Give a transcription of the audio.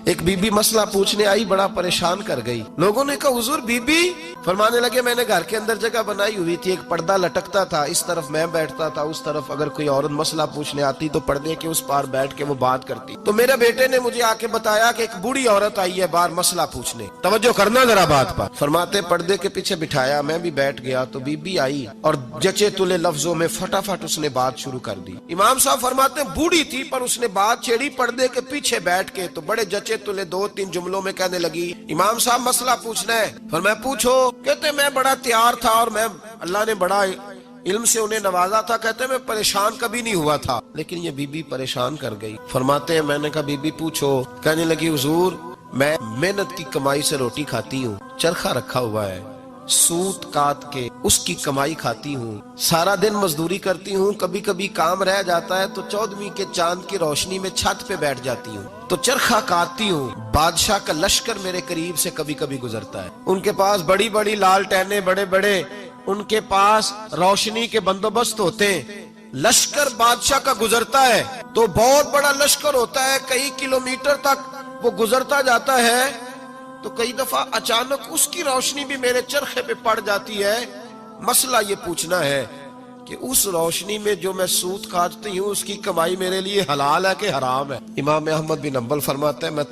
ایک be be مسئلہ پوچھنے آئی، بڑا پریشان کر گئی۔ لوگوں نے کہا حضور بی بی، فرمانے لگے میں نے گھر کے اندر جگہ بنائی ہوئی تھی، ایک پردہ لٹکتا تھا، اس طرف میں بیٹھتا تھا، اس طرف اگر کوئی عورت مسئلہ پوچھنے آتی تو پردے کے اس پار بیٹھ کے وہ بات کرتی۔ تو میرے بیٹے نے مجھے آ کے بتایا کہ ایک بوڑھی عورت آئی ہے باہر مسئلہ پوچھنے، توجہ کرنا ذرا بات پر۔ فرماتے پردے کے پیچھے بٹھایا، میں بھی بیٹھ گیا تو بی بی آئی اور جچے تلے لفظوں میں فٹافٹ اس نے بات شروع کر دی۔ امام صاحب فرماتے ہیں بوڑھی تھی پر اس نے بات چھیڑی پردے کے پیچھے بیٹھ کے، تو بڑے جچے تلے 2-3 جملوں میں کہنے لگی امام صاحب مسئلہ پوچھنا ہے۔ فرمایا پوچھو۔ کہتے میں بڑا تیار تھا اور میں اللہ نے بڑا علم سے انہیں نوازا تھا، کہتے میں پریشان کبھی نہیں ہوا تھا، لیکن یہ بی بی پریشان کر گئی۔ فرماتے ہیں میں نے کہا بی بی پوچھو۔ کہنے لگی حضور میں محنت کی کمائی سے روٹی کھاتی ہوں، چرخہ رکھا ہوا ہے، سوت کاٹ کے اس کی کمائی کھاتی ہوں، سارا دن مزدوری کرتی ہوں، کبھی کبھی کام رہ جاتا ہے تو 14ویں کے چاند کی روشنی میں چھت پہ بیٹھ جاتی ہوں تو چرخہ کاٹتی ہوں۔ بادشاہ کا لشکر میرے قریب سے کبھی کبھی گزرتا ہے، ان کے پاس بڑی بڑی لالٹینیں، بڑے بڑے ان کے پاس روشنی کے بندوبست ہوتے ہیں۔ لشکر بادشاہ کا گزرتا ہے تو بہت بڑا لشکر ہوتا ہے، کئی کلومیٹر تک وہ گزرتا جاتا ہے، تو کئی دفعہ اچانک اس کی روشنی بھی میرے چرخے پہ پڑ جاتی ہے۔ مسئلہ یہ پوچھنا ہے کہ اس روشنی میں جو میں سوت کاٹتی ہوں اس کی کمائی میرے لیے حلال ہے کہ حرام ہے؟ امام احمد بن حنبل فرماتے ہیں میں